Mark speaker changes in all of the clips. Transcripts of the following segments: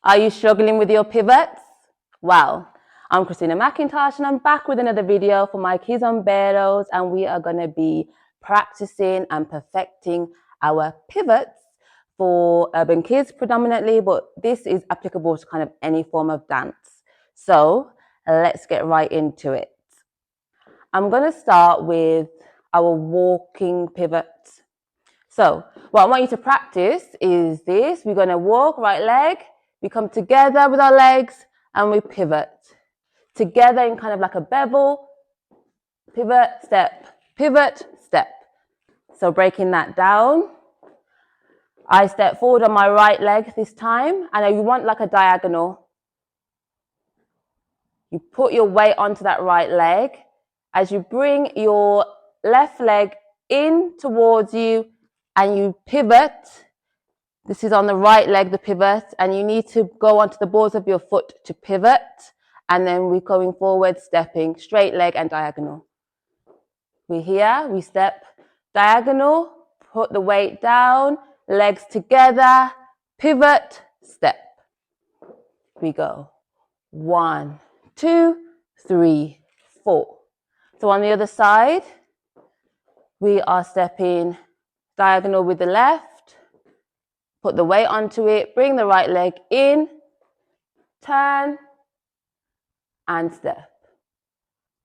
Speaker 1: Are you struggling with your pivots? Well, I'm McKiztosh and I'm back with another video for my kizomba, and we are going to be practicing and perfecting our pivots for Urban Kiz predominantly, but this is applicable to kind of any form of dance. So let's get right into it. I'm going to start with our walking pivots. So what I want you to practice is this. We're going to walk, right leg. We come together with our legs and we pivot. Together in kind of like a bevel. Pivot, step, pivot, step. So breaking that down. I step forward on my right leg this time, and you want like a diagonal. You put your weight onto that right leg. As you bring your left leg in towards you and you pivot. This is on the right leg, the pivot, and you need to go onto the balls of your foot to pivot. And then we're going forward, stepping, straight leg and diagonal. We're here, we step diagonal, put the weight down, legs together, pivot, step. We go 1, 2, 3, 4. So on the other side, we are stepping diagonal with the left. Put the weight onto it, bring the right leg in, turn, and step.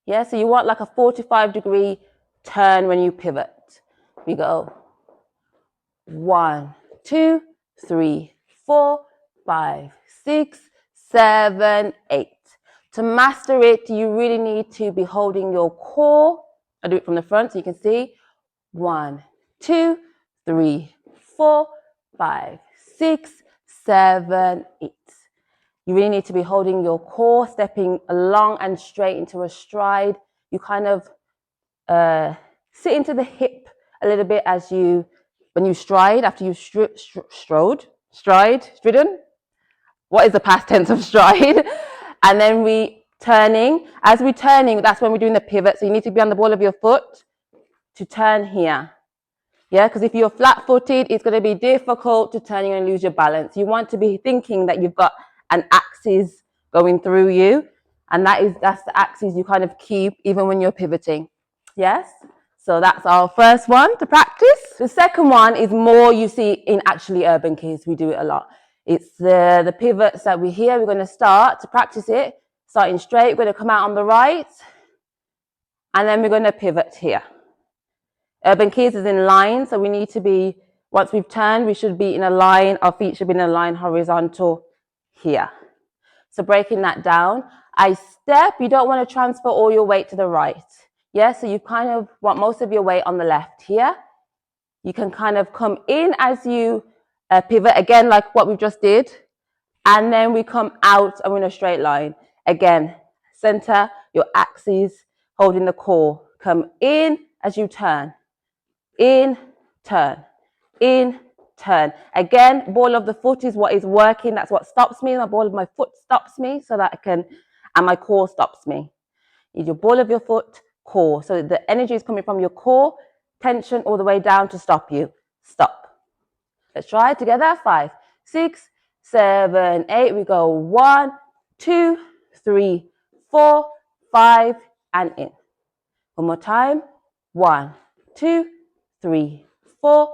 Speaker 1: Yeah, so you want like a 45-degree turn when you pivot. We go 1, 2, 3, 4, 5, 6, 7, 8. To master it, you really need to be holding your core. I'll do it from the front so you can see. 1, 2, 3, 4, 5, 6, 7, 8. You really need to be holding your core, stepping long and straight into a stride. You kind of sit into the hip a little bit when you stride, after you've stridden. What is the past tense of stride? And then as we're turning, that's when we're doing the pivot. So you need to be on the ball of your foot to turn here. Yeah, because if you're flat-footed, it's going to be difficult to turn. You're going to lose your balance. You want to be thinking that you've got an axis going through you, and that's the axis you kind of keep even when you're pivoting. Yes? So that's our first one to practice. The second one is more you see in actually Urban Kiz. We do it a lot. It's the pivots that we're here. We're going to start to practice it. Starting straight, we're going to come out on the right, and then we're going to pivot here. Urban Kiz is in line, so we need to be, once we've turned, we should be in a line, our feet should be in a line horizontal here. So breaking that down, I step, you don't want to transfer all your weight to the right. Yeah, so you kind of want most of your weight on the left here. You can kind of come in as you pivot, again, like what we just did. And then we come out and we're in a straight line. Again, center your axis, holding the core. Come in as you turn. In, turn, in, turn. Again, ball of the foot is what is working. That's what stops me. My ball of my foot stops me so that and my core stops me. Your ball of your foot, core. So the energy is coming from your core, tension all the way down to stop you. Stop. Let's try it together. 5, 6, 7, 8. We go 1, 2, 3, 4, 5, and in. One more time. 1, 2, 3, 4,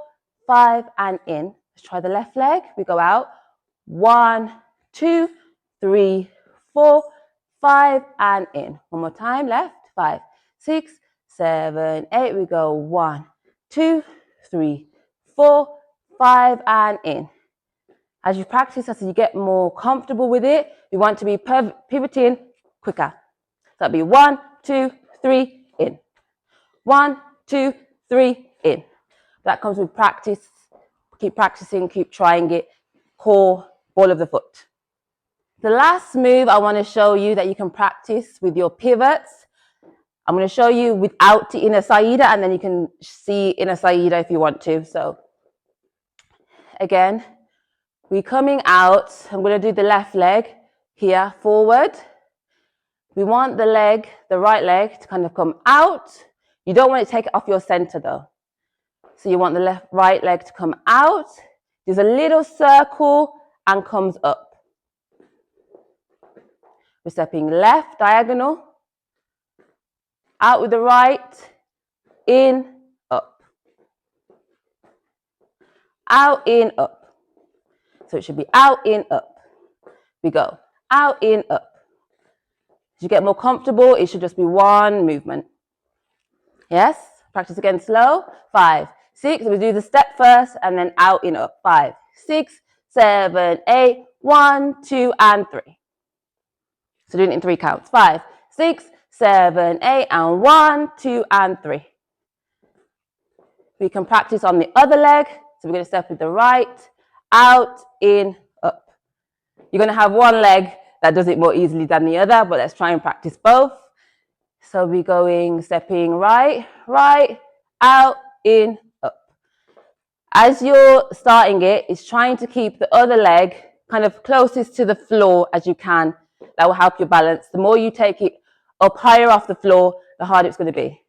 Speaker 1: 5, and in. Let's try the left leg. We go out. 1, 2, 3, 4, 5, and in. One more time. Left. 5, 6, 7, 8. We go 1, 2, 3, 4, 5, and in. As you practice, as you get more comfortable with it, you want to be pivoting quicker. So that'll be 1, 2, 3, in. 1, 2, 3, in. That comes with practice. Keep practicing, keep trying it. Core, ball of the foot. The last move I want to show you that you can practice with your pivots. I'm going to show you without the inner saida, and then you can see inner saida if you want to. So again, we're coming out. I'm going to do the left leg here, forward. We want the right leg to kind of come out. You don't want to take it off your center though. So you want the right leg to come out. There's a little circle and comes up. We're stepping left, diagonal, out with the right, in, up, out, in, up. So it should be out, in, up. We go out, in, up. As you get more comfortable, it should just be one movement. Yes? Practice again slow. 5, 6. We do the step first and then out, in, up. 5, 6, 7, 8. 1, 2, and 3. So doing it in 3 counts. 5, 6, 7, 8, and 1, 2, and 3. We can practice on the other leg. So we're going to step with the right, out, in, up. You're going to have one leg that does it more easily than the other, but let's try and practice both. So we're going, stepping right, right, out, in, up. As you're starting it, it's trying to keep the other leg kind of closest to the floor as you can. That will help your balance. The more you take it up higher off the floor, the harder it's going to be.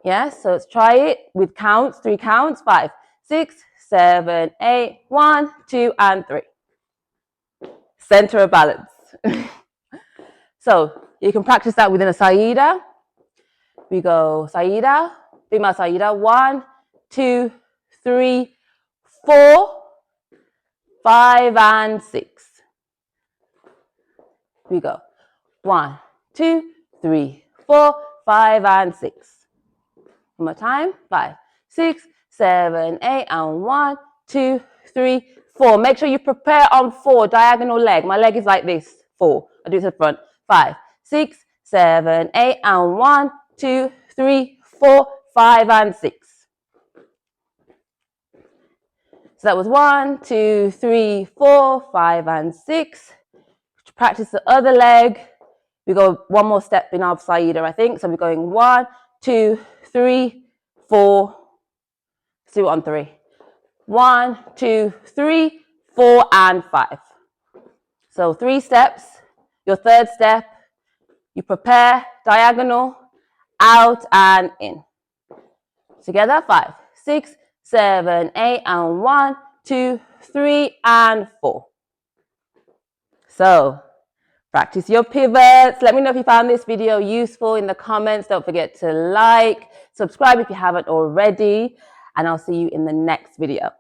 Speaker 1: Yes, so let's try it with counts, 3 counts, 5, 6, 7, 8, 1, 2, and 3. Center of balance. So you can practice that within a Saida. We go Saida, Bima Saida, 1, 2, 3, 4, 5, and 6. We go 1, 2, 3, 4, 5, and 6. One more time. 5, 6, 7, 8, and 1, 2, 3, 4. Make sure you prepare on 4, diagonal leg. My leg is like this. 4. I do it to the front. 5, 6, 7, 8, and 1, 2, 3, 4, 5, and 6. So that was 1, 2, 3, 4, 5, and 6. To practice the other leg, we go one more step in our Saida, I think. So we're going 1, 2, 3, 4. Let's do it on 3. 1, 2, 3, 4, and 5. So 3 steps. Your third step, you prepare, diagonal, out and in. Together, 5, 6, 7, 8, and 1, 2, 3, and 4. So practice your pivots. Let me know if you found this video useful in the comments. Don't forget to like, subscribe if you haven't already, and I'll see you in the next video.